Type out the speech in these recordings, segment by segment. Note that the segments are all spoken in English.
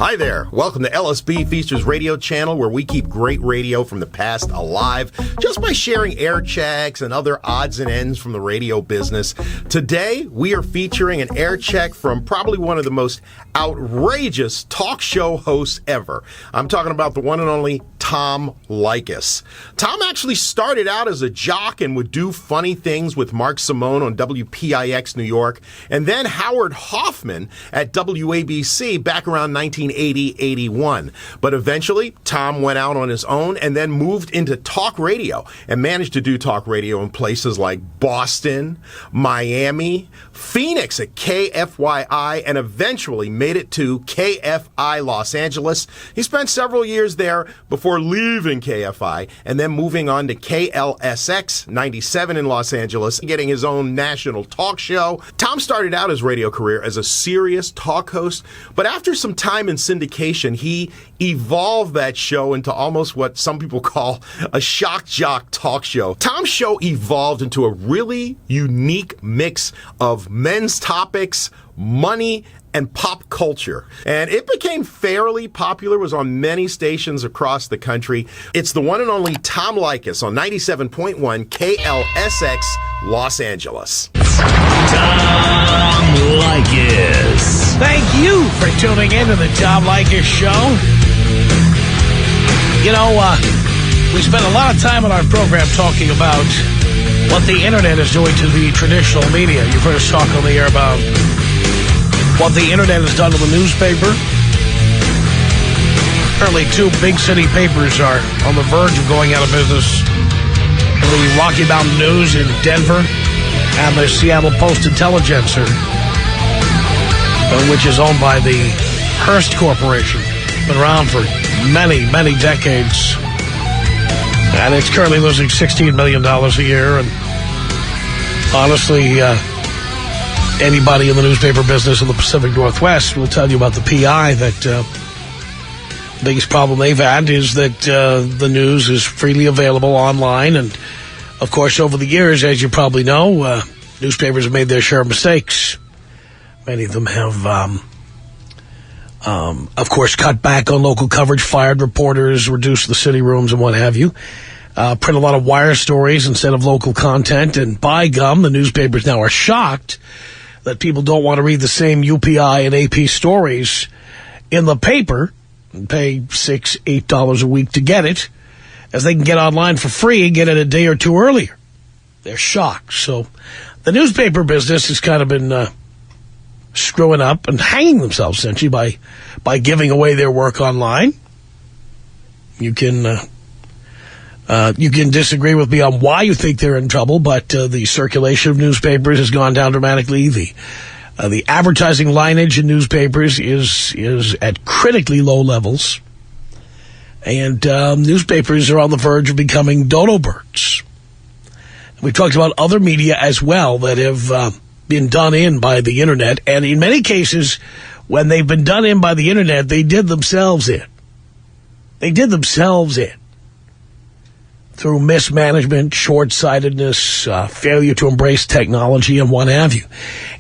Hi there. Welcome to LSB Feasters Radio Channel, where we keep great radio from the past alive just by sharing Airchecks and other odds and ends from the radio business. Today, we are featuring an Aircheck from probably one of the most outrageous talk show hosts ever. I'm talking about the one and only Tom Leykis. Tom actually started out as a jock and would do funny things with Mark Simone on WPIX New York, and then Howard Hoffman at WABC back around 1980-81. But eventually, Tom went out on his own and then moved into talk radio and managed to do talk radio in places like Boston, Miami, Phoenix at KFYI, and eventually made it to KFI Los Angeles. He spent several years there before leaving KFI and then moving on to KLSX 97 in Los Angeles, getting his own national talk show. Tom started out his radio career as a serious talk host, but after some time in syndication, he evolved that show into almost what some people call a shock jock talk show. Tom's show evolved into a really unique mix of men's topics, money, and pop culture. And it became fairly popular, was on many stations across the country. It's the one and only Tom Leykis on 97.1 KLSX Los Angeles. Tom Leykis. Thank you for tuning in to the Tom Leykis Show. You know, we spent a lot of time on our program talking about what the internet is doing to the traditional media. You've heard us talk on the air about what the internet has done to the newspaper. Apparently 2 big city papers are on the verge of going out of business. The Rocky Mountain News in Denver and the Seattle Post-Intelligencer, which is owned by the Hearst Corporation. Been around for many, many decades. And it's currently losing $16 million a year. And honestly, anybody in the newspaper business in the Pacific Northwest will tell you about the PI that the biggest problem they've had is that the news is freely available online. And, of course, over the years, as you probably know, newspapers have made their share of mistakes. Many of them have, of course, cut back on local coverage, fired reporters, reduced the city rooms and what have you. Print a lot of wire stories instead of local content. And by gum, the newspapers now are shocked that people don't want to read the same UPI and AP stories in the paper and pay $6, $8 a week to get it, as they can get online for free and get it a day or two earlier. They're shocked. So the newspaper business has kind of been screwing up and hanging themselves, essentially, by giving away their work online. You can disagree with me on why you think they're in trouble, but the circulation of newspapers has gone down dramatically. The advertising lineage in newspapers is at critically low levels. And newspapers are on the verge of becoming dodo birds. We've talked about other media as well that have been done in by the internet. And in many cases, when they've been done in by the internet, they did themselves in. They did themselves in. Through mismanagement, short-sightedness, failure to embrace technology, and what have you.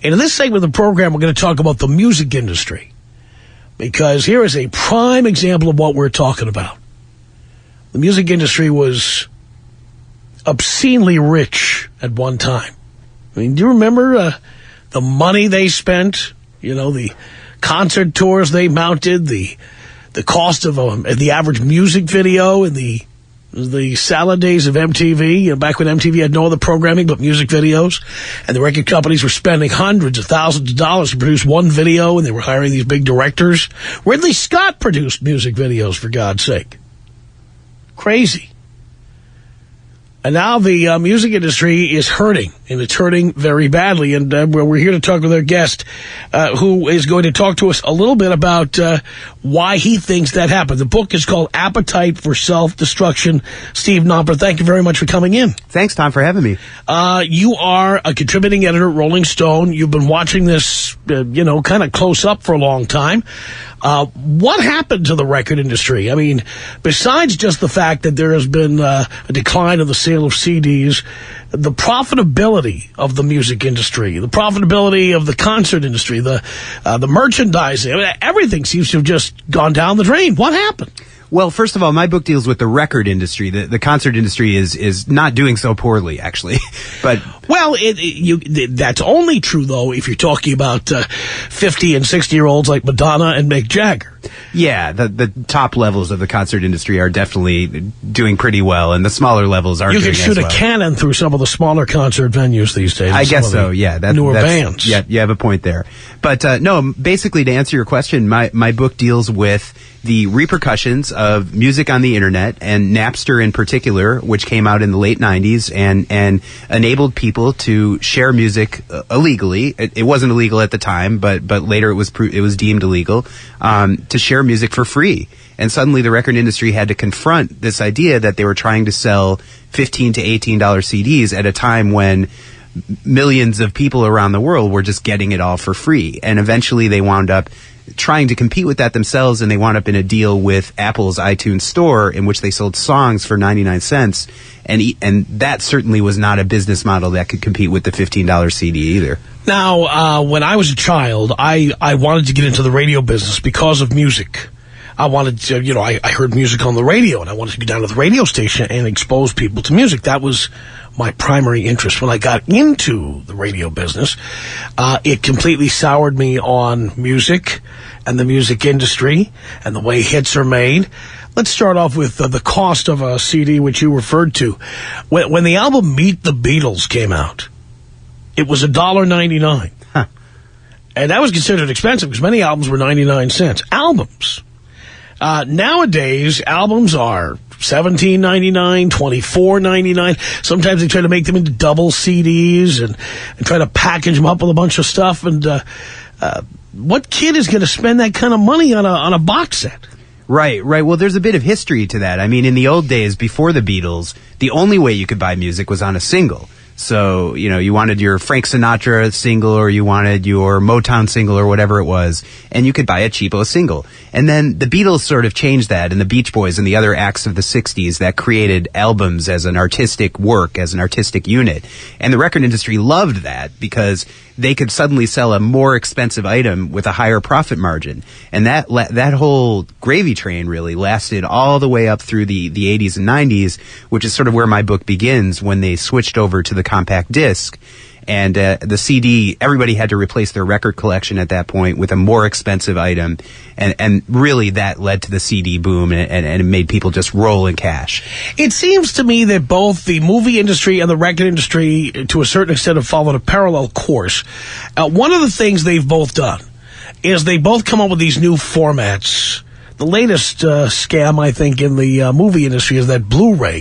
And in this segment of the program, we're going to talk about the music industry. Because here is a prime example of what we're talking about. The music industry was obscenely rich at one time. I mean, do you remember the money they spent? You know, the concert tours they mounted, the cost of the average music video in the salad days of MTV, you know, back when MTV had no other programming but music videos, and the record companies were spending hundreds of thousands of dollars to produce one video, and they were hiring these big directors. Ridley Scott produced music videos, for God's sake. Crazy. And now the music industry is hurting, and it's hurting very badly. And we're here to talk with our guest, who is going to talk to us a little bit about why he thinks that happened. The book is called Appetite for Self-Destruction. Steve Knopper, thank you very much for coming in. Thanks, Tom, for having me. You are a contributing editor at Rolling Stone. You've been watching this, kind of close up for a long time. What happened to the record industry? I mean, besides just the fact that there has been a decline in the sale of CDs, the profitability of the music industry, the profitability of the concert industry, the merchandising, I mean, everything seems to have just gone down the drain. What happened? Well, first of all, my book deals with the record industry. The concert industry is not doing so poorly, actually. But well, that's only true, though, if you're talking about 50 and 60-year-olds like Madonna and Mick Jagger. Yeah, the top levels of the concert industry are definitely doing pretty well, and the smaller levels aren't doing as well. You can shoot a cannon through some of the smaller concert venues these days. I guess so, yeah. Newer bands. Yeah, you have a point there. But no, basically, to answer your question, my book deals with the repercussions of music on the internet, and Napster in particular, which came out in the late 90s and enabled people to share music illegally. It wasn't illegal at the time, but later it was deemed illegal, to share music for free. And suddenly the record industry had to confront this idea that they were trying to sell $15 to $18 CDs at a time when millions of people around the world were just getting it all for free. And eventually they wound up trying to compete with that themselves, and they wound up in a deal with Apple's iTunes store in which they sold songs for 99 cents. And that certainly was not a business model that could compete with the $15 CD either. Now, when I was a child, I wanted to get into the radio business because of music. I wanted to, I heard music on the radio, and I wanted to go down to the radio station and expose people to music. That was my primary interest. When I got into the radio business, it completely soured me on music and the music industry and the way hits are made. Let's start off with the cost of a CD, which you referred to. When the album Meet the Beatles came out, it was $1.99. Huh. And that was considered expensive because many albums were 99 cents. Albums. Nowadays, albums are $17.99, $24.99. Sometimes they try to make them into double CDs and try to package them up with a bunch of stuff. And what kid is going to spend that kind of money on a box set? Right. Well, there's a bit of history to that. I mean, in the old days, before the Beatles, the only way you could buy music was on a single. So, you wanted your Frank Sinatra single, or you wanted your Motown single, or whatever it was, and you could buy a cheapo single. And then the Beatles sort of changed that, and the Beach Boys and the other acts of the 60s that created albums as an artistic work, as an artistic unit. And the record industry loved that because they could suddenly sell a more expensive item with a higher profit margin. And that whole gravy train really lasted all the way up through the 80s and 90s, which is sort of where my book begins, when they switched over to the compact disc. And the CD, everybody had to replace their record collection at that point with a more expensive item. And really that led to the CD boom, and it made people just roll in cash. It seems to me that both the movie industry and the record industry, to a certain extent, have followed a parallel course. One of the things they've both done is they both come up with these new formats. The latest scam, I think, in the movie industry is that Blu-ray.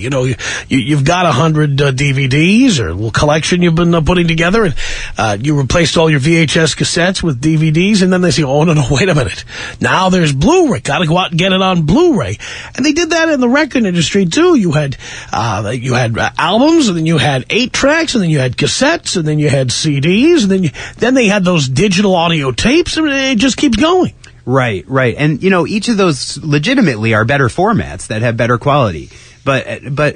You've got 100 DVDs or a little collection you've been putting together, and you replaced all your VHS cassettes with DVDs, and then they say, oh, no, wait a minute. Now there's Blu-ray. Got to go out and get it on Blu-ray. And they did that in the record industry, too. You had albums, and then you had 8-tracks, and then you had cassettes, and then you had CDs, and then they had those digital audio tapes, and it just keeps going. Right. And, each of those legitimately are better formats that have better quality. But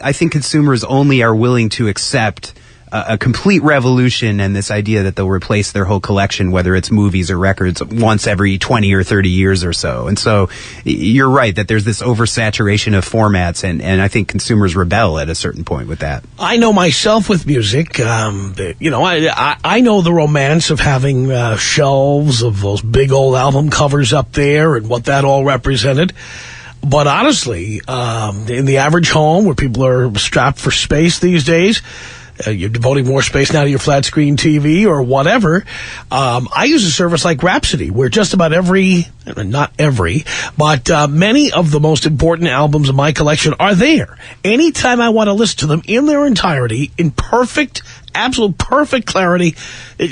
I think consumers only are willing to accept a complete revolution and this idea that they'll replace their whole collection, whether it's movies or records, once every 20 or 30 years or so. And so you're right that there's this oversaturation of formats, and I think consumers rebel at a certain point with that. I know myself with music, I know the romance of having shelves of those big old album covers up there and what that all represented. But honestly, in the average home where people are strapped for space these days, you're devoting more space now to your flat screen TV or whatever. I use a service like Rhapsody, where just about not every, but many of the most important albums in my collection are there. Anytime I want to listen to them in their entirety, in absolute perfect clarity.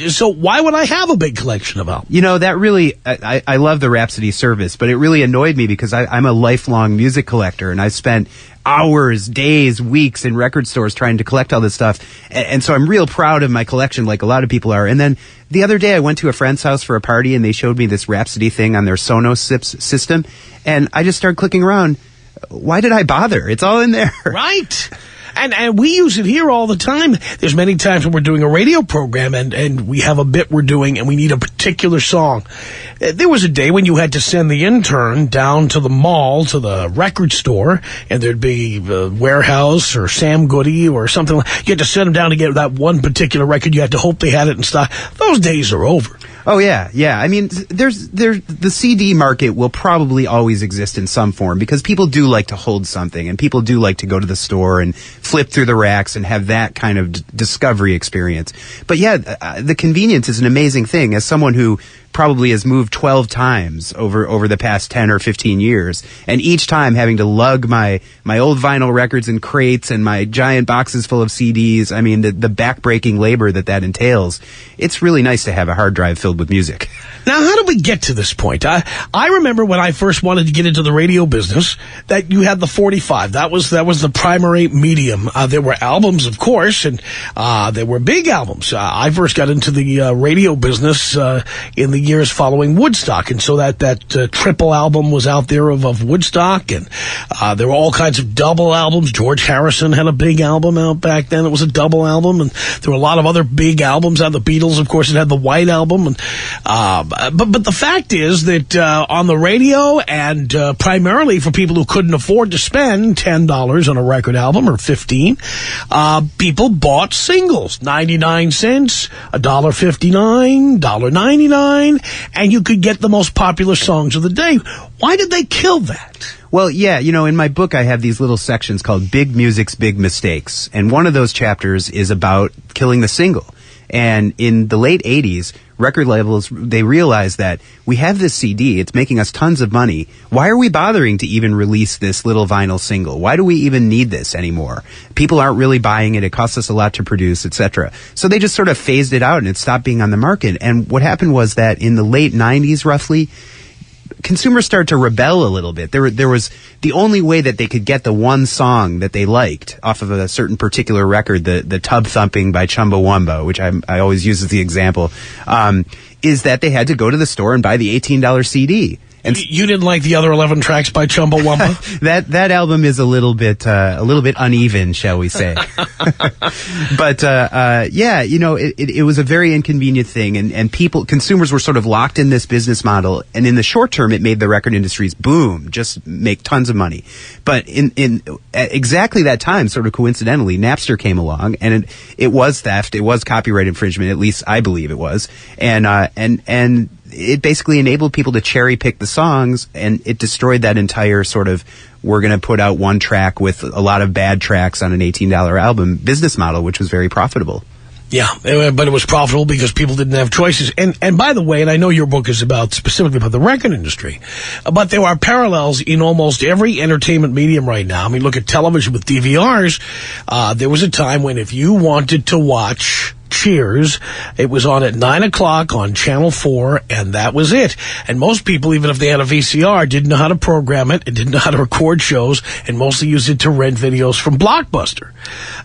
So why would I have a big collection of albums? That really, I love the Rhapsody service, but it really annoyed me because I'm a lifelong music collector, and I've spent hours, days, weeks in record stores trying to collect all this stuff. And so I'm real proud of my collection, like a lot of people are. And then the other day I went to a friend's house for a party and they showed me this Rhapsody thing on their Sonos system, and I just started clicking around. Why did I bother? It's all in there. Right. And we use it here all the time. There's many times when we're doing a radio program and we have a bit we're doing and we need a particular song. There was a day when you had to send the intern down to the mall, to the record store, and there'd be Warehouse or Sam Goody or something. You had to send them down to get that one particular record. You had to hope they had it in stock. Those days are over. Oh, yeah. I mean, the CD market will probably always exist in some form because people do like to hold something and people do like to go to the store and flip through the racks and have that kind of discovery experience. But yeah, the convenience is an amazing thing. As someone who probably has moved 12 times over the past 10 or 15 years, and each time having to lug my old vinyl records in crates and my giant boxes full of CDs, I mean, the backbreaking labor that entails, it's really nice to have a hard drive filled with music. Now, how did we get to this point? I remember when I first wanted to get into the radio business that you had the 45. That was the primary medium. There were albums, of course, and there were big albums. I first got into the radio business in the years following Woodstock, and so that triple album was out there of Woodstock, and there were all kinds of double albums. George Harrison had a big album out back then. It was a double album, and there were a lot of other big albums out. The Beatles, of course, it had the White Album, and but the fact is that on the radio and primarily for people who couldn't afford to spend $10 on a record album or $15, people bought singles, 99 cents, $1.59, $1.99, and you could get the most popular songs of the day. Why did they kill that? Well, yeah, in my book I have these little sections called Big Music's Big Mistakes, and one of those chapters is about killing the single. And in the late 80s, record labels, they realized that we have this CD, it's making us tons of money. Why are we bothering to even release this little vinyl single? Why do we even need this anymore? People aren't really buying it, it costs us a lot to produce, etc. So they just sort of phased it out and it stopped being on the market. And what happened was that in the late 90s, roughly, consumers started to rebel a little bit. There was the only way that they could get the one song that they liked off of a certain particular record, the Tub Thumping by Chumbawamba, which I always use as the example, is that they had to go to the store and buy the $18 CD. And you didn't like the other 11 tracks by Chumbawamba? That album is a little bit uneven, shall we say? But yeah, it was a very inconvenient thing, and consumers were sort of locked in this business model. And in the short term, it made the record industries boom, just make tons of money. But at exactly that time, sort of coincidentally, Napster came along, and it was theft, it was copyright infringement. At least I believe it was, and it basically enabled people to cherry pick the songs, and it destroyed that entire sort of, we're going to put out one track with a lot of bad tracks on an $18 album business model, which was very profitable. Yeah, but it was profitable because people didn't have choices. And by the way, and I know your book is specifically about the record industry, but there are parallels in almost every entertainment medium right now. I mean, look at television with DVRs. There was a time when if you wanted to watch Cheers, it was on at 9 o'clock on Channel 4, and that was it. And most people, even if they had a VCR, didn't know how to program it, and didn't know how to record shows, and mostly used it to rent videos from Blockbuster.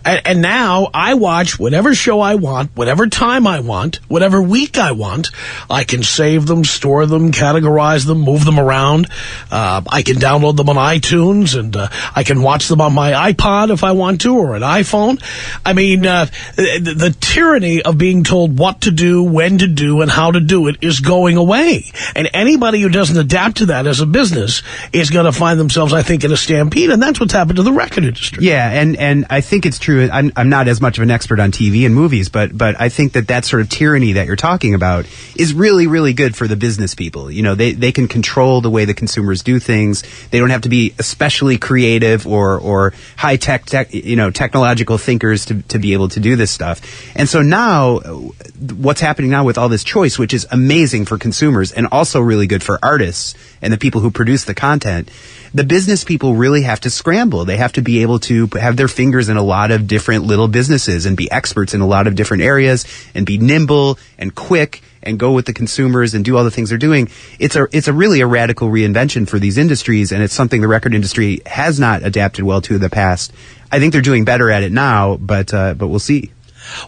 And now I watch whatever show I want, whatever time I want, whatever week I want. I can save them, store them, categorize them, move them around. I can download them on iTunes, and I can watch them on my iPod if I want to, or an iPhone. I mean, the tyranny of being told what to do, when to do, and how to do it is going away. And anybody who doesn't adapt to that as a business is going to find themselves, I think, in a stampede, and that's what's happened to the record industry. Yeah, and I think it's true. I'm not as much of an expert on TV and movies, but I think that sort of tyranny that you're talking about is really, really good for the business people. They can control the way the consumers do things. They don't have to be especially creative or high-tech, technological thinkers to be able to do this stuff. And so now, what's happening now with all this choice, which is amazing for consumers and also really good for artists and the people who produce the content, the business people really have to scramble. They have to be able to have their fingers in a lot of different little businesses and be experts in a lot of different areas and be nimble and quick and go with the consumers and do all the things they're doing. It's a really a radical reinvention for these industries, and it's something the record industry has not adapted well to in the past. I think they're doing better at it now, but we'll see.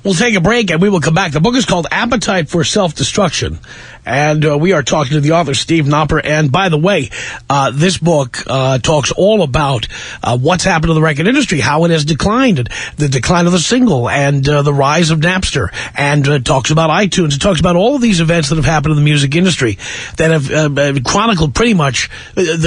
We'll take a break and we will come back. The book is called Appetite for Self-Destruction. And we are talking to the author, Steve Knopper. And by the way, this book talks all about what's happened to the record industry, how it has declined, and the decline of the single, and the rise of Napster, and talks about iTunes. It talks about all of these events that have happened in the music industry that have chronicled pretty much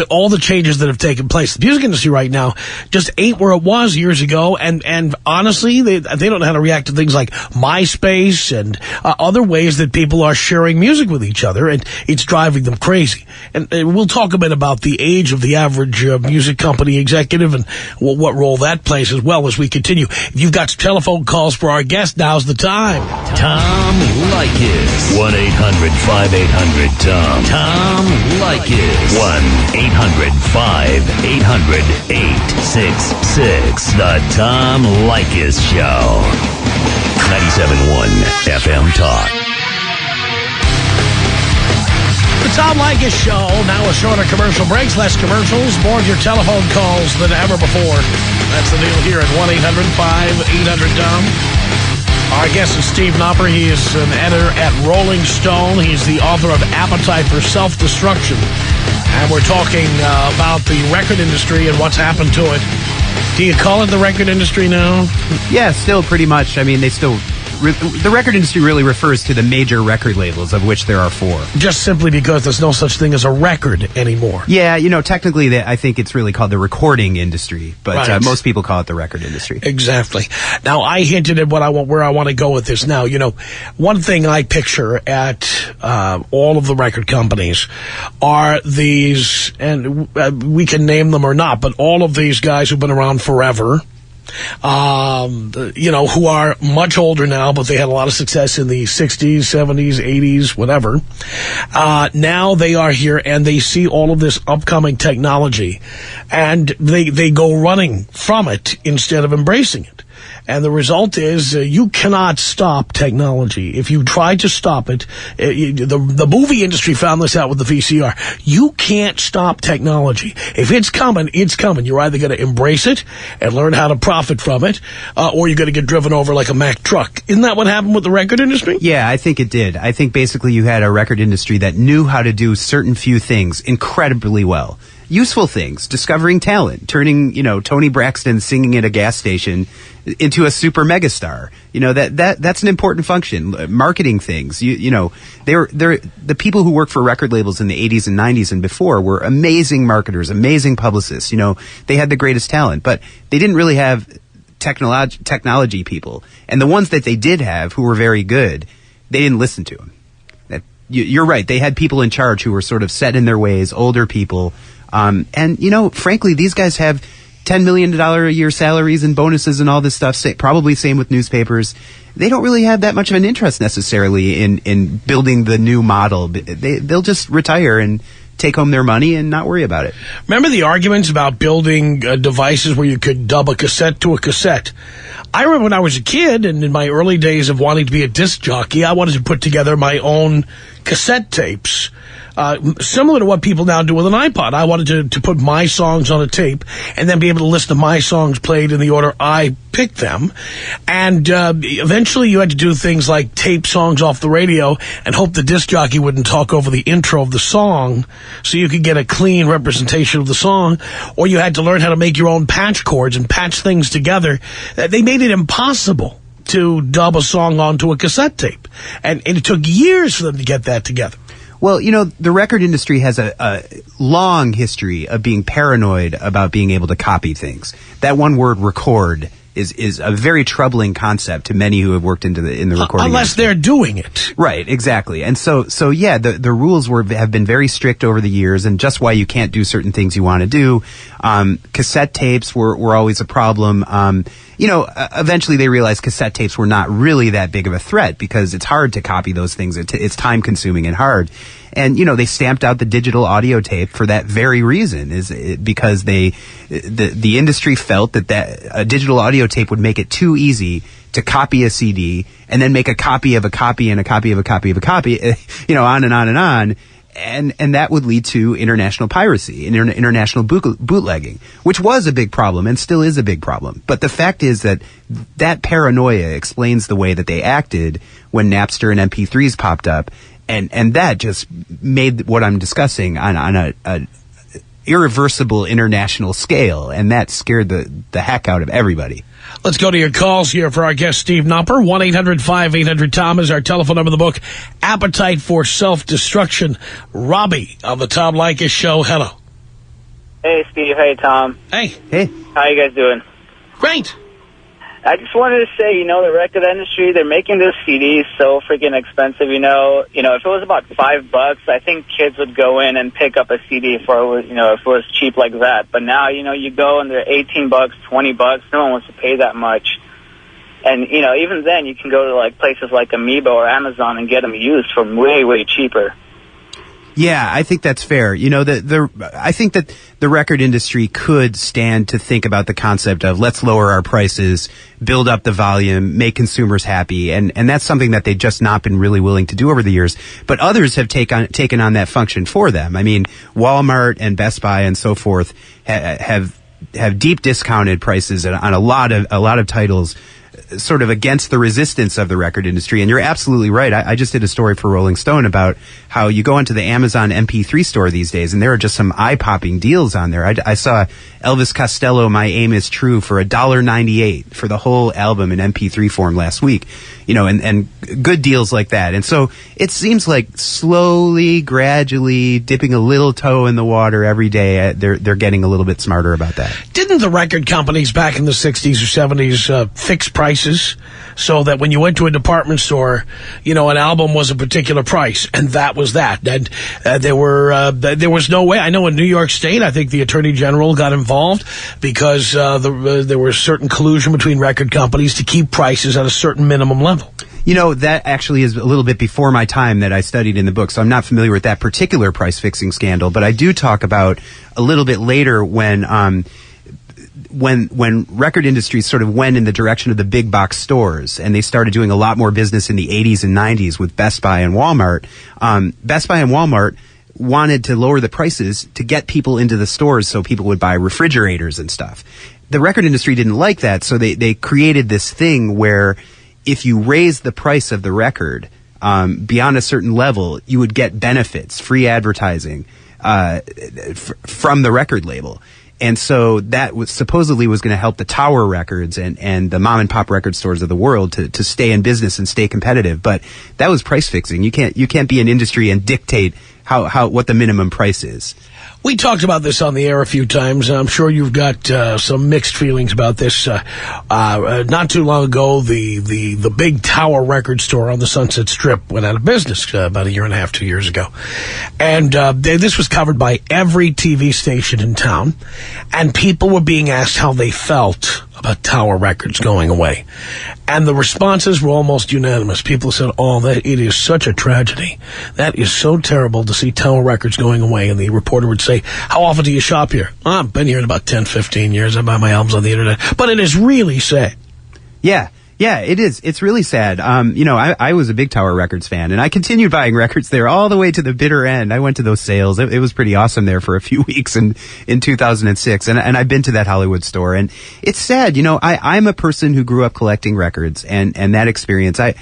all the changes that have taken place. The music industry right now just ain't where it was years ago, and honestly, they don't know how to react to things like MySpace and other ways that people are sharing music with each other, and it's driving them crazy. And we'll talk a bit about the age of the average music company executive and what role that plays as well as we continue. If you've got some telephone calls for our guest, now's the time. Tom Leykis. 1-800-5800-TOM. Tom Leykis. 1-800-5800-866. The Tom Leykis Show. 97.1 FM Talk. The Tom Leykis Show, now with shorter commercial breaks, less commercials, more of your telephone calls than ever before. That's the deal here at 1-800-5800-TOM. Our guest is Steve Knopper. He is an editor at Rolling Stone. He's the author of Appetite for Self-Destruction. And we're talking about the record industry and what's happened to it. Do you call it the record industry now? Yeah, still pretty much. I mean, the record industry really refers to the major record labels, of which there are 4. Just simply because there's no such thing as a record anymore. Yeah, technically, I think it's really called the recording industry, but right. Most people call it the record industry. Exactly. Now, I hinted at where I want to go with this now. One thing I picture at all of the record companies are these, and we can name them or not, but all of these guys who've been around forever, who are much older now, but they had a lot of success in the 60s, 70s, 80s, whatever. Now they are here and they see all of this upcoming technology and they go running from it instead of embracing it. And the result is you cannot stop technology. If you try to stop it, the movie industry found this out with the VCR. You can't stop technology. If it's coming, it's coming. You're either going to embrace it and learn how to profit from it, or you're going to get driven over like a Mack truck. Isn't that what happened with the record industry? Yeah, I think it did. I think basically you had a record industry that knew how to do certain few things incredibly well. Useful things, discovering talent, turning, Tony Braxton singing at a gas station into a super megastar. That's an important function. Marketing things. They're the people who worked for record labels in the 80s and 90s and before were amazing marketers, amazing publicists. They had the greatest talent, but they didn't really have technology people. And the ones that they did have who were very good, they didn't listen to them. You're right. They had people in charge who were sort of set in their ways, older people. Frankly, these guys have $10 million a year salaries and bonuses and all this stuff. Probably same with newspapers. They don't really have that much of an interest necessarily in building the new model. They'll just retire and take home their money and not worry about it. Remember the arguments about building devices where you could dub a cassette to a cassette? I remember when I was a kid and in my early days of wanting to be a disc jockey, I wanted to put together my own cassette tapes. Similar to what people now do with an iPod. I wanted to put my songs on a tape and then be able to listen to my songs played in the order I picked them. And eventually you had to do things like tape songs off the radio and hope the disc jockey wouldn't talk over the intro of the song so you could get a clean representation of the song. Or you had to learn how to make your own patch chords and patch things together. They made it impossible to dub a song onto a cassette tape. And it took years for them to get that together. Well, the record industry has a long history of being paranoid about being able to copy things. That one word, record, is a very troubling concept to many who have worked in the recording unless industry. They're doing it. Right, exactly. And so yeah, the rules have been very strict over the years, and just why you can't do certain things you want to do. Cassette tapes were always a problem. Eventually they realized cassette tapes were not really that big of a threat because it's hard to copy those things. It's time consuming and hard. And, they stamped out the digital audio tape for that very reason, because the industry felt that a digital audio tape would make it too easy to copy a CD and then make a copy of a copy and a copy of a copy of a copy, on and on and on. And that would lead to international piracy, international bootlegging, which was a big problem and still is a big problem. But the fact is that paranoia explains the way that they acted when Napster and MP3s popped up, and that just made what I'm discussing on a irreversible international scale, and that scared the heck out of everybody. Let's go to your calls here for our guest, Steve Knopper. 1-800-5800-TOM is our telephone number in the book. Appetite for Self-Destruction. Robbie on the Tom Leykis Show. Hello. Hey, Steve. Hey, Tom. Hey. Hey. How you guys doing? Great. I just wanted to say, the record industry, they're making those CDs so freaking expensive, if it was about $5, I think kids would go in and pick up a CD if it was cheap like that. But now, you go and they're $18, $20, no one wants to pay that much. And, even then you can go to like places like Amoeba or Amazon and get them used for way, way cheaper. Yeah, I think that's fair. I think that the record industry could stand to think about the concept of let's lower our prices, build up the volume, make consumers happy, and that's something that they've just not been really willing to do over the years. But others have taken on that function for them. I mean, Walmart and Best Buy and so forth have deep discounted prices on a lot of titles, sort of against the resistance of the record industry. And you're absolutely right. I just did a story for Rolling Stone about how you go into the Amazon MP3 store these days, and there are just some eye-popping deals on there. I saw Elvis Costello, My Aim Is True, for $1.98 for the whole album in MP3 form last week. And good deals like that. And so it seems like slowly, gradually, dipping a little toe in the water every day, they're getting a little bit smarter about that. Didn't the record companies back in the 60s or 70s fix prices so that when you went to a department store, an album was a particular price, and that was that? And there was no way. I know in New York State, I think the Attorney General got involved because there was certain collusion between record companies to keep prices at a certain minimum level. That actually is a little bit before my time that I studied in the book, so I'm not familiar with that particular price-fixing scandal, but I do talk about a little bit later when record industries sort of went in the direction of the big box stores, and they started doing a lot more business in the 80s and 90s with Best Buy and Walmart. Best Buy and Walmart wanted to lower the prices to get people into the stores so people would buy refrigerators and stuff. The record industry didn't like that, so they created this thing where if you raise the price of the record beyond a certain level, you would get benefits, free advertising from the record label. And so that was supposedly was going to help the tower records and the mom and pop record stores of the world to stay in business and stay competitive. But that was price fixing. You can't be an industry and dictate what the minimum price is. We talked about this on the air a few times, and I'm sure you've got some mixed feelings about this. Not too long ago, the big Tower record store on the Sunset Strip went out of business about 1.5 years, 2 years ago. And this was covered by every TV station in town, and people were being asked how they felt about Tower Records going away. And the responses were almost unanimous. People said, it is such a tragedy. That is so terrible to see Tower Records going away. And the reporter would say, how often do you shop here? I've been here in about 10, 15 years. I buy my albums on the internet. But it is really sad. Yeah, it is. It's really sad. I was a big Tower Records fan, and I continued buying records there all the way to the bitter end. I went to those sales. It was pretty awesome there for a few weeks in 2006, and I've been to that Hollywood store, and it's sad. I'm a person who grew up collecting records, and that experience. I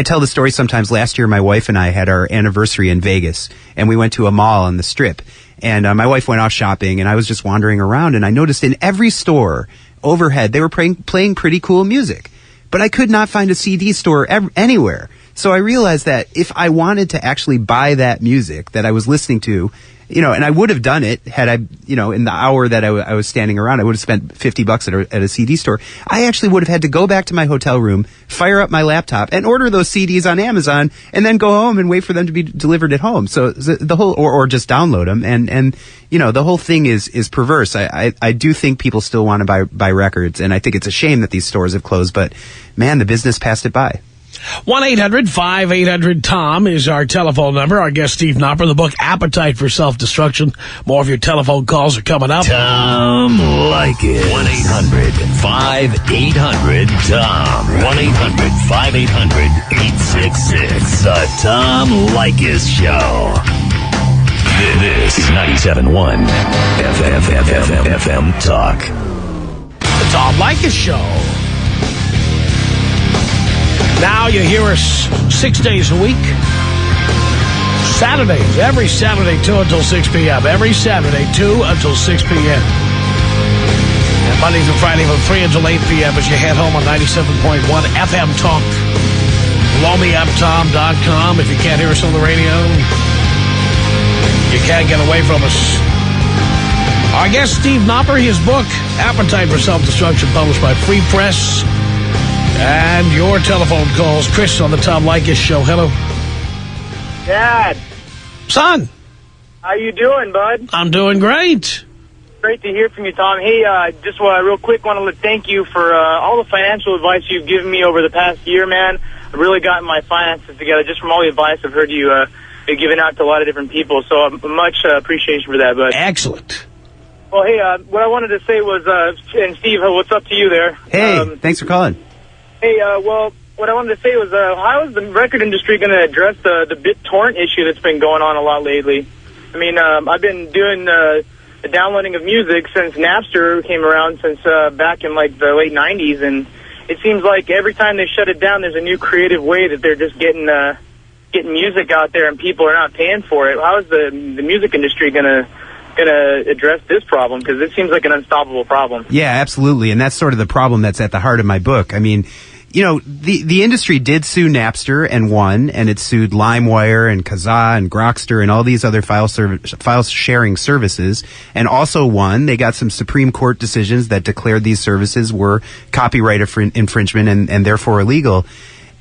tell the story sometimes. Last year, my wife and I had our anniversary in Vegas, and we went to a mall on the Strip, and my wife went off shopping, and I was just wandering around, and I noticed in every store overhead, they were playing pretty cool music. But I could not find a CD store anywhere. So I realized that if I wanted to actually buy that music that I was listening to, and I would have done it had I, in the hour that I was standing around, I would have spent $50 at a CD store. I actually would have had to go back to my hotel room, fire up my laptop, and order those CDs on Amazon, and then go home and wait for them to be delivered at home. So the whole, or just download them, and the whole thing is perverse. I do think people still want to buy records, and I think it's a shame that these stores have closed, but man, the business passed it by. 1-800-5800-TOM is our telephone number. Our guest, Steve Knopper, the book Appetite for Self-Destruction. More of your telephone calls are coming up. Tom Leykis. 1-800-5800-TOM. 1-800-5800-866. The Tom Leykis Show. This is 97.1 FM Talk. The Tom Leykis Show. Now you hear us 6 days a week. Saturdays, every Saturday, 2 until 6 p.m. Every Saturday, 2 until 6 p.m. And Monday through Friday from 3 until 8 p.m. as you head home on 97.1 FM Talk. BlowMeUpTom.com. If you can't hear us on the radio, you can't get away from us. Our guest, Steve Knopper, his book, Appetite for Self-Destruction, published by Free Press. And your telephone calls. Chris on the Tom Leykis Show. Hello. Dad, Son. how you doing, bud? I'm doing great. Great to hear from you, Tom. Hey, just real quick, want to thank you for all the financial advice you've given me over the past year, man. I've really gotten my finances together just from all the advice I've heard you giving out to a lot of different people. So much appreciation for that, bud. Excellent. Well, hey, what I wanted to say was, and Steve, what's up to you there? Hey, thanks for calling. Hey, well, what I wanted to say was, how is the record industry going to address the BitTorrent issue that's been going on a lot lately? I mean, I've been doing the downloading of music since Napster came around, since back in like the late 90s, and it seems like every time they shut it down, there's a new creative way that they're just getting music out there, and people are not paying for it. How is the music industry going to address this problem? Because it seems like an unstoppable problem. Yeah, absolutely. And that's sort of the problem that's at the heart of my book. I mean, you know, the industry did sue Napster and won, and it sued LimeWire and Kazaa and Grokster and all these other file sharing services, and also won. They got some Supreme Court decisions that declared these services were copyright infringement and therefore illegal.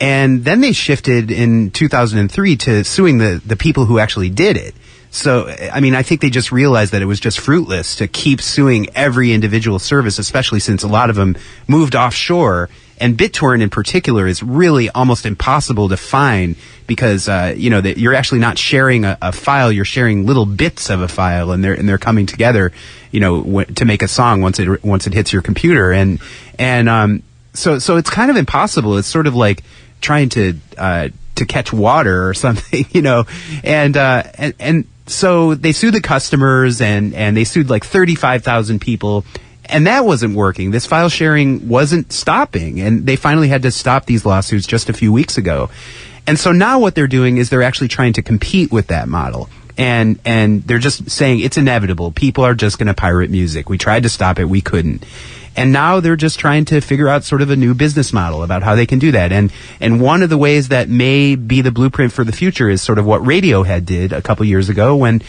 And then they shifted in 2003 to suing the people who actually did it. So, I mean, I think they just realized that it was just fruitless to keep suing every individual service, especially since a lot of them moved offshore. And BitTorrent in particular is really almost impossible to find because, you know, that you're actually not sharing a file, you're sharing little bits of a file, and they're coming together, you know, to make a song once it hits your computer. So it's kind of impossible. It's sort of like trying to catch water or something, you know, and so they sued the customers and they sued like 35,000 people, and that wasn't working. This file sharing wasn't stopping, and they finally had to stop these lawsuits just a few weeks ago. And so now what they're doing is they're actually trying to compete with that model. And they're just saying it's inevitable. People are just going to pirate music. We tried to stop it. We couldn't. And now they're just trying to figure out sort of a new business model about how they can do that. And one of the ways that may be the blueprint for the future is sort of what Radiohead did a couple years ago when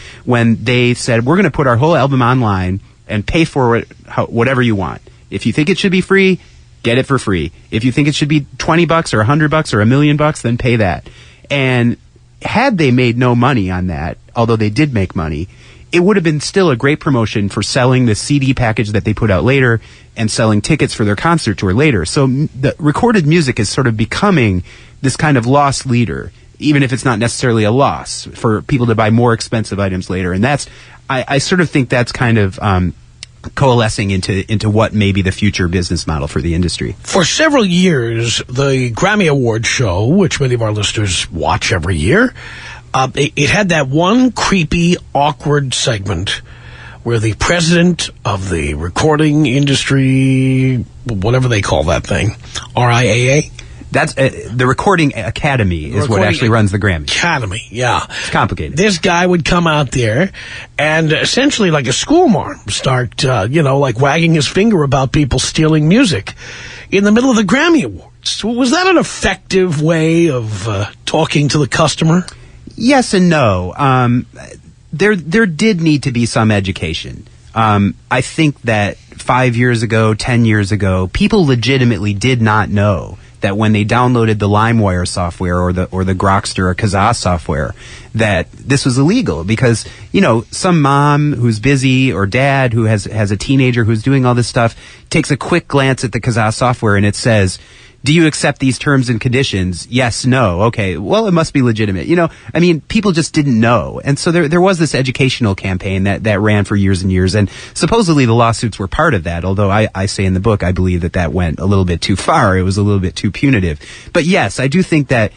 they said, we're going to put our whole album online and pay for it whatever you want. If you think it should be free, get it for free. If you think it should be $20 or $100 or $1 million, then pay that. And had they made no money on that, although they did make money, it would have been still a great promotion for selling the CD package that they put out later and selling tickets for their concert tour later. So the recorded music is sort of becoming this kind of loss leader, even if it's not necessarily a loss for people to buy more expensive items later. And that's, I sort of think that's kind of coalescing into what may be the future business model for the industry. For several years, the Grammy Awards show, which many of our listeners watch every year, it had that one creepy, awkward segment where the president of the recording industry, whatever they call that thing, RIAA? That's the Recording Academy is what actually runs the Grammy. Academy, yeah. It's complicated. This guy would come out there and essentially like a schoolmarm start, like wagging his finger about people stealing music in the middle of the Grammy Awards. Was that an effective way of talking to the customer? Yes and no. There did need to be some education. I think that 5 years ago, 10 years ago, people legitimately did not know that when they downloaded the LimeWire software or the Grokster or Kazaa software, that this was illegal because, some mom who's busy or dad who has a teenager who's doing all this stuff takes a quick glance at the Kazaa software and it says, do you accept these terms and conditions? Yes, no. Okay, well, it must be legitimate. People just didn't know. And so there was this educational campaign that ran for years and years. And supposedly the lawsuits were part of that, although I say in the book I believe that went a little bit too far. It was a little bit too punitive. But yes, I do think that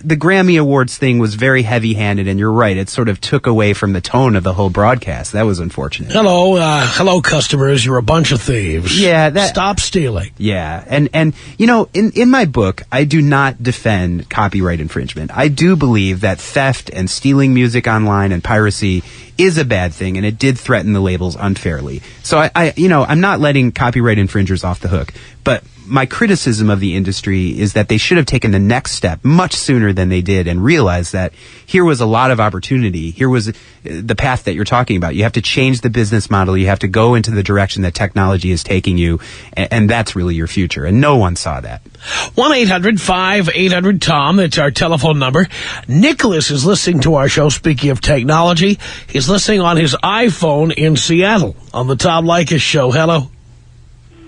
the Grammy Awards thing was very heavy-handed, and you're right, it sort of took away from the tone of the whole broadcast. That was unfortunate. Hello, customers. You're a bunch of thieves. Yeah, Stop stealing. Yeah, and you know, in my book, I do not defend copyright infringement. I do believe that theft and stealing music online and piracy is a bad thing, and it did threaten the labels unfairly. So I'm not letting copyright infringers off the hook, but my criticism of the industry is that they should have taken the next step much sooner than they did and realized that here was a lot of opportunity. Here was the path that you're talking about. You have to change the business model. You have to go into the direction that technology is taking you, and that's really your future. And no one saw that. 1-800-5800-TOM. That's our telephone number. Nicholas is listening to our show. Speaking of technology, he's listening on his iPhone in Seattle on the Tom Leykis Show. Hello.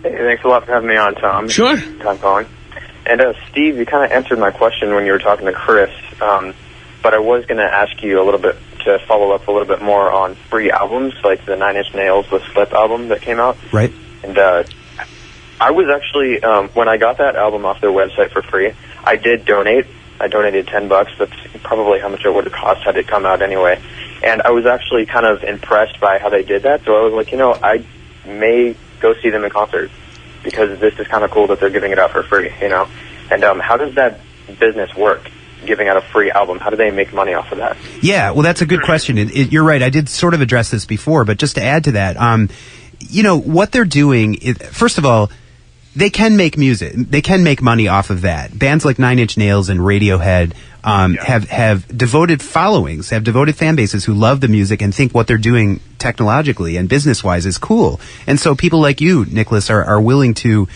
Hey, thanks a lot for having me on, Tom. Sure. Tom calling. And Steve, you kind of answered my question when you were talking to Chris, but I was going to ask you a little bit to follow up a little bit more on free albums, like the 9 Inch Nails with Slip album that came out. Right. And I was actually, when I got that album off their website for free, I did donate. I donated $10. That's probably how much it would have cost had it come out anyway. And I was actually kind of impressed by how they did that, so I was like, I may go see them in concert because this is kind of cool that they're giving it out for free, And how does that business work, giving out a free album? How do they make money off of that? Yeah, well, that's a good question. You're right. I did sort of address this before, but just to add to that, what they're doing is, first of all, they can make music. They can make money off of that. Bands like 9 Inch Nails and Radiohead have devoted followings, have devoted fan bases who love the music and think what they're doing technologically and business-wise is cool. And so people like you, Nicholas, are willing to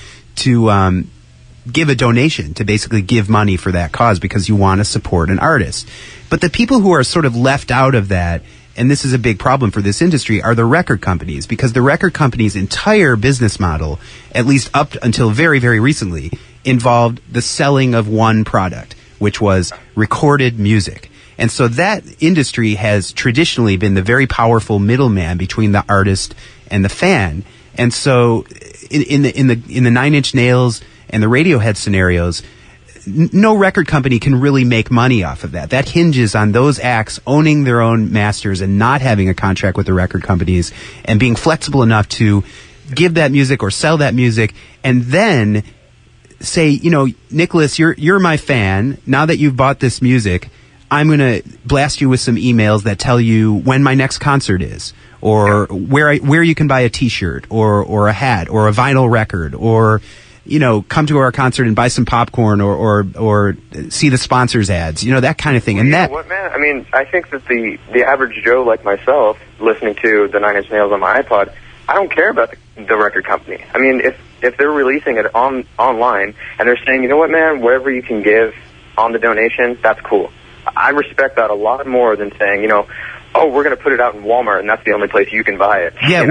give a donation, to basically give money for that cause because you want to support an artist. But the people who are sort of left out of that, and this is a big problem for this industry, are the record companies, because the record company's entire business model, at least up until very, very recently, involved the selling of one product, which was recorded music. And so that industry has traditionally been the very powerful middleman between the artist and the fan. And so in the 9 Inch Nails and the Radiohead scenarios, no record company can really make money off of that. That hinges on those acts owning their own masters and not having a contract with the record companies and being flexible enough to give that music or sell that music and then say, Nicholas, you're my fan. Now that you've bought this music, I'm going to blast you with some emails that tell you when my next concert is, or where you can buy a T-shirt or a hat or a vinyl record, or come to our concert and buy some popcorn or see the sponsors ads, that kind of thing. And what, man? I mean, I think that the average Joe like myself listening to the 9 Inch Nails on my iPod, I don't care about the record company. I mean, if they're releasing it online and they're saying, you know what, man, whatever you can give on the donation, that's cool. I respect that a lot more than saying, we're going to put it out in Walmart, and that's the only place you can buy it. Yeah,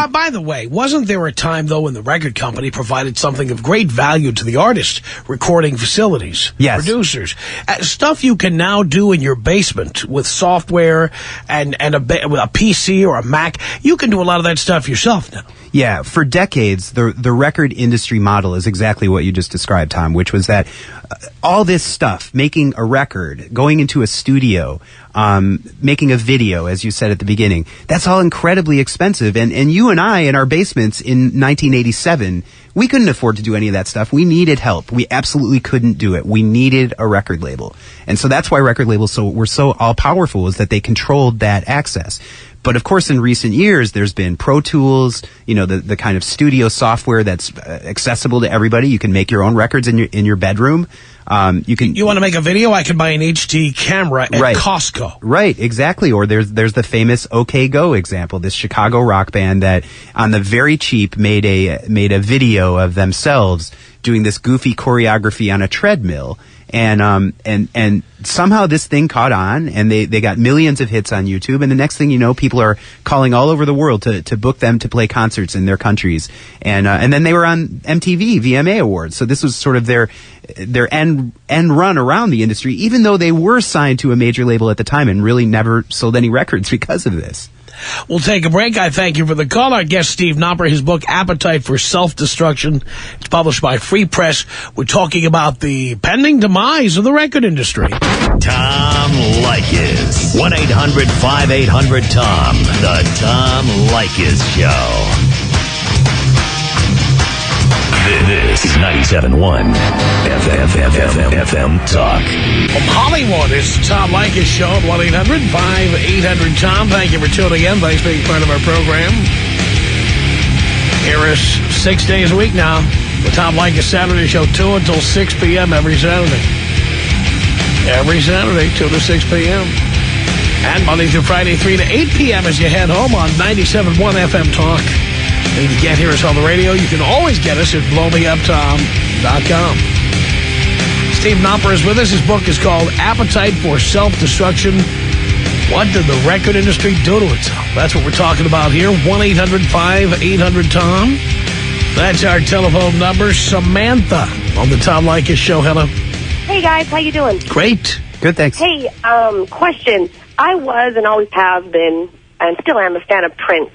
By the way, wasn't there a time, though, when the record company provided something of great value to the artist? Recording facilities, yes, producers, stuff you can now do in your basement with software and with a PC or a Mac. You can do a lot of that stuff yourself now. Yeah, for decades, the record industry model is exactly what you just described, Tom, which was that all this stuff, making a record, going into a studio, making a video, as you said at the beginning, that's all incredibly expensive. And you and I, in our basements in 1987, we couldn't afford to do any of that stuff. We needed help. We absolutely couldn't do it. We needed a record label. And so that's why record labels were so all-powerful, is that they controlled that access. But of course, in recent years, there's been Pro Tools, the kind of studio software that's accessible to everybody. You can make your own records in your bedroom. You want to make a video? I can buy an HD camera at Costco. Right, exactly. Or there's the famous OK Go example, this Chicago rock band that on the very cheap made a video of themselves doing this goofy choreography on a treadmill. And somehow this thing caught on, and they got millions of hits on YouTube, and the next thing you know, people are calling all over the world to book them to play concerts in their countries. And then they were on MTV VMA Awards. So this was sort of their end run around the industry, even though they were signed to a major label at the time and really never sold any records because of this. We'll take a break. I thank you for the call. Our guest, Steve Knopper, his book, Appetite for Self-Destruction. It's published by Free Press. We're talking about the pending demise of the record industry. Tom Leykis. 1-800-5800-TOM. The Tom Leykis Show. This is 97.1 FM Talk. From Hollywood, it's the Tom Leykis Show at 1-800-5800-TOM. Thank you for tuning in. Thanks for being part of our program. Here is 6 days a week now. The Tom Leykis Saturday Show, 2 until 6 p.m. every Saturday. Every Saturday, 2 to 6 p.m. And Monday through Friday, 3 to 8 p.m. as you head home on 97.1 FM Talk. And if you can't hear us on the radio, you can always get us at blowmeuptom.com. Steve Knopper is with us. His book is called Appetite for Self-Destruction. What did the record industry do to itself? That's what we're talking about here. 1-800-5800-TOM. That's our telephone number. Samantha on the Tom Leykis Show. Hello. Hey, guys. How you doing? Great. Good, thanks. Hey, question. I was and always have been, and still am, a fan of Prince.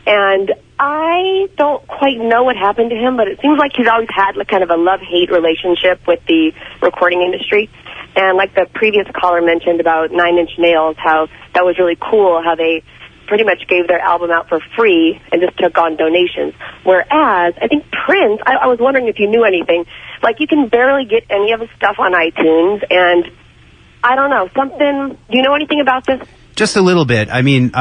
And I don't quite know what happened to him, but it seems like he's always had like kind of a love-hate relationship with the recording industry. And like the previous caller mentioned about 9 Inch Nails, how that was really cool, how they pretty much gave their album out for free and just took on donations. Whereas, I think Prince, I was wondering if you knew anything, like you can barely get any of his stuff on iTunes, and I don't know, do you know anything about this? Just a little bit. I mean,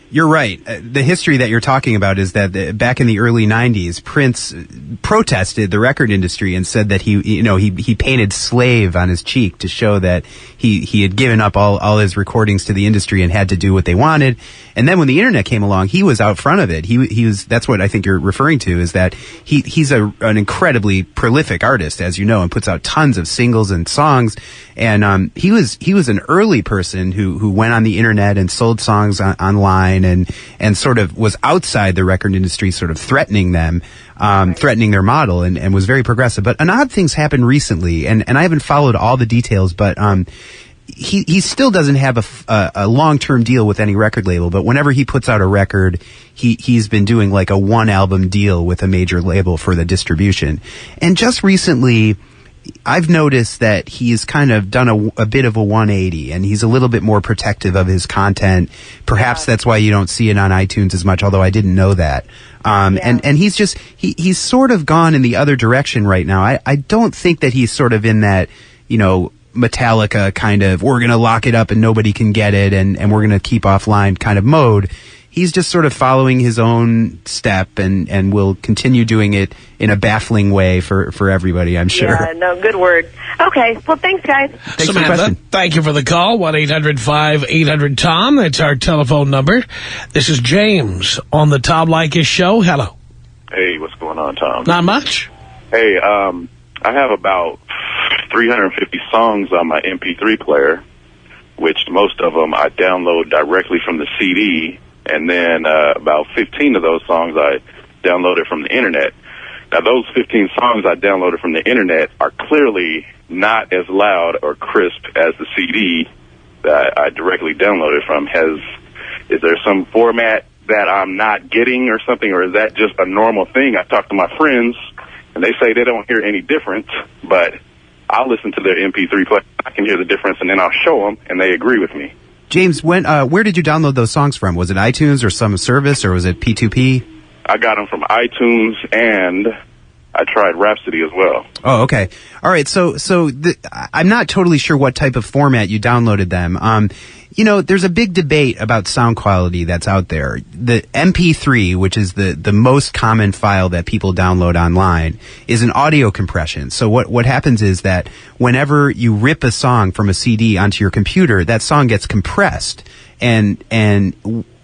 you're right. The history that you're talking about is that back in the early 90s, Prince protested the record industry and said that he painted slave on his cheek to show that he had given up all his recordings to the industry and had to do what they wanted. And then when the internet came along, he was out front of it. He was, that's what I think you're referring to, is that he's an incredibly prolific artist, as you know, and puts out tons of singles and songs. And he was an early person who went on the internet and sold songs online and sort of was outside the record industry, sort of threatening them, threatening their model, and was very progressive. But an odd thing's happened recently, and I haven't followed all the details, but he still doesn't have a long-term deal with any record label. But whenever he puts out a record, he's been doing like a 1-album deal with a major label for the distribution. And just recently, I've noticed that he's kind of done a bit of a 180, and he's a little bit more protective of his content. Perhaps that's why you don't see it on iTunes as much, although I didn't know that. And he's just, he's sort of gone in the other direction right now. I don't think that he's sort of in that, Metallica kind of, we're going to lock it up and nobody can get it, and we're going to keep offline kind of mode. He's just sort of following his own step and will continue doing it in a baffling way for everybody, I'm sure. Yeah, no, good word. Okay, well, thanks, guys. Thanks for the Samantha, question. thank you for the call. 1-800-5800-TOM. That's our telephone number. This is James on the Tom Leykis Show. Hello. Hey, what's going on, Tom? Not much. Hey, I have about 350 songs on my MP3 player, which most of them I download directly from the CD, and then about 15 of those songs I downloaded from the internet. Now, those 15 songs I downloaded from the internet are clearly not as loud or crisp as the CD that I directly downloaded from. Is there some format that I'm not getting or something, or is that just a normal thing? I talk to my friends, and they say they don't hear any difference, but I'll listen to their MP3 player. I can hear the difference, and then I'll show them, and they agree with me. James, where did you download those songs from? Was it iTunes or some service, or was it P2P? I got them from iTunes, and I tried Rhapsody as well. Oh, okay. All right. So I'm not totally sure what type of format you downloaded them. There's a big debate about sound quality that's out there. The MP3, which is the most common file that people download online, is an audio compression. So what happens is that whenever you rip a song from a CD onto your computer, that song gets compressed, and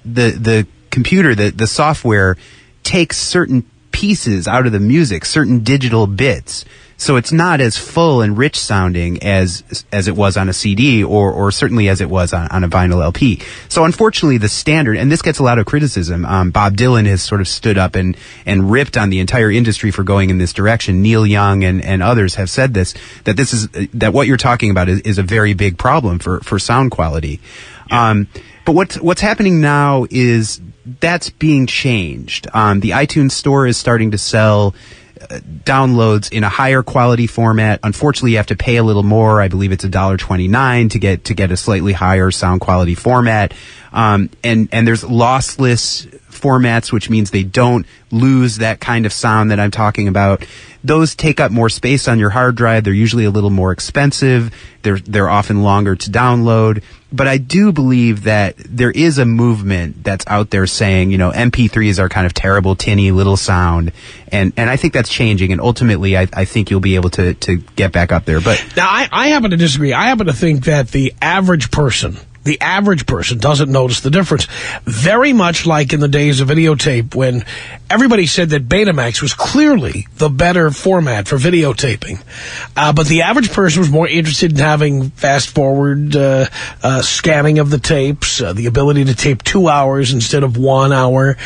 the computer, the software, takes certain pieces out of the music, certain digital bits. So it's not as full and rich sounding as it was on a CD or certainly as it was on a vinyl LP. So unfortunately the standard, and this gets a lot of criticism, Bob Dylan has sort of stood up and ripped on the entire industry for going in this direction. Neil Young and others have said that what you're talking about is a very big problem for sound quality. But what's happening now is that's being changed. The iTunes Store is starting to sell downloads in a higher quality format. Unfortunately, you have to pay a little more. I believe it's $1.29 to get a slightly higher sound quality format. And there's lossless formats, which means they don't lose that kind of sound that I'm talking about. Those take up more space on your hard drive. They're usually a little more expensive. They're often longer to download. But I do believe that there is a movement that's out there saying, MP3s are kind of terrible, tinny, little sound. And I think that's changing. And ultimately, I think you'll be able to get back up there. But now, I happen to disagree. I happen to think that the average person doesn't notice the difference. Very much like in the days of videotape when everybody said that Betamax was clearly the better format for videotaping. But the average person was more interested in having fast-forward scanning of the tapes, the ability to tape 2 hours instead of 1 hour.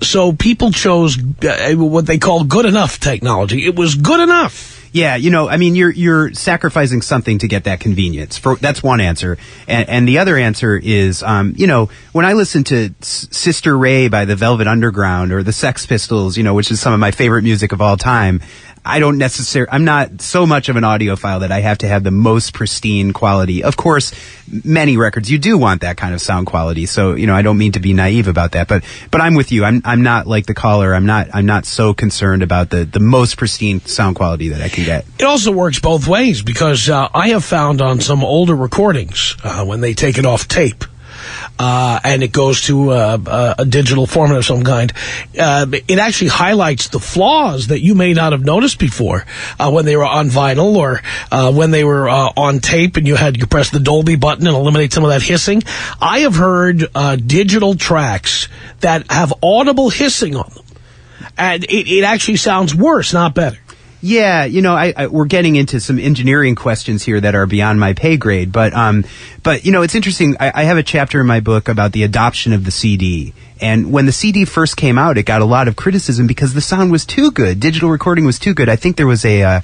So people chose what they call good enough technology. It was good enough. Yeah, you're sacrificing something to get that convenience. That's one answer. And the other answer is, when I listen to Sister Ray by the Velvet Underground or the Sex Pistols, which is some of my favorite music of all time, I'm not so much of an audiophile that I have to have the most pristine quality. Of course, many records, you do want that kind of sound quality. So, I don't mean to be naive about that, but I'm with you. I'm not like the caller. I'm not so concerned about the most pristine sound quality that I can get. It also works both ways because I have found on some older recordings, when they take it off tape, and it goes to a digital format of some kind, it actually highlights the flaws that you may not have noticed before when they were on vinyl or when they were on tape and you press the Dolby button and eliminate some of that hissing. I have heard digital tracks that have audible hissing on them, and it actually sounds worse, not better. Yeah, we're getting into some engineering questions here that are beyond my pay grade, but it's interesting. I have a chapter in my book about the adoption of the CD. And when the CD first came out, it got a lot of criticism because the sound was too good. Digital recording was too good. I think there was a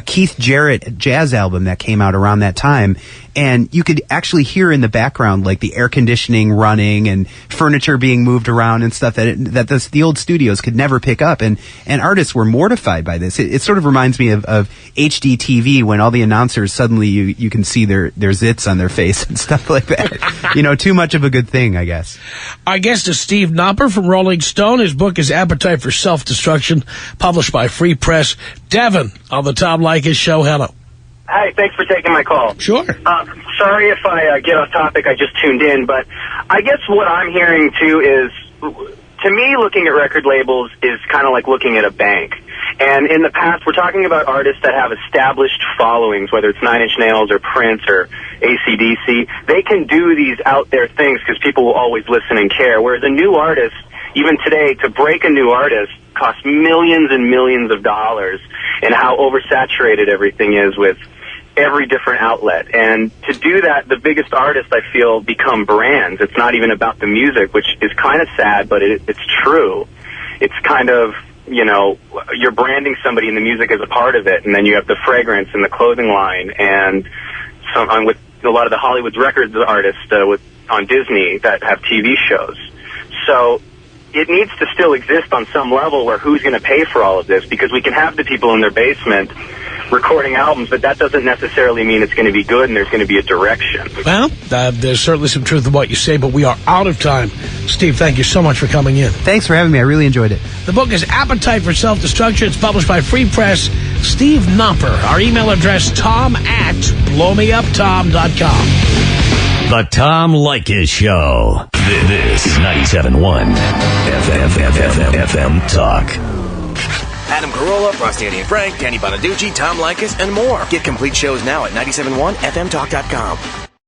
Keith Jarrett jazz album that came out around that time, and you could actually hear in the background like the air conditioning running and furniture being moved around and stuff that the old studios could never pick up. And artists were mortified by this. It sort of reminds me of HD TV when all the announcers suddenly you can see their zits on their face and stuff like that. Too much of a good thing, I guess. Our guest is Steve Knopper from Rolling Stone. His book is Appetite for Self-Destruction, published by Free Press. Devin on the Tom Leykis Show. Hello. Hi, thanks for taking my call. Sure. Sorry if I get off topic. I just tuned in, but I guess what I'm hearing, too, is, to me, looking at record labels is kind of like looking at a bank. And in the past, we're talking about artists that have established followings, whether it's 9 Inch Nails or Prince or AC/DC. They can do these out there things because people will always listen and care. Whereas a new artist, even today, to break a new artist costs millions and millions of dollars, and how oversaturated everything is with every different outlet. And to do that, the biggest artists, I feel, become brands. It's not even about the music, which is kind of sad, but it's true. It's kind of, you're branding somebody and the music is a part of it, and then you have the fragrance and the clothing line, and with a lot of the Hollywood records artists on Disney that have TV shows. So it needs to still exist on some level where who's going to pay for all of this, because we can have the people in their basement recording albums, but that doesn't necessarily mean it's going to be good and there's going to be a direction. Well, there's certainly some truth in what you say, but we are out of time. Steve, thank you so much for coming in. Thanks for having me. I really enjoyed it. The book is Appetite for Self-Destruction. It's published by Free Press. Steve Knopper. Our email address, tom@blowmeuptom.com. The Tom Leykis Show. This is 97.1 FM Talk. Adam Carolla, Frosty and Frank, Danny Bonaducci, Tom Leykis, and more. Get complete shows now at 97.1fmtalk.com.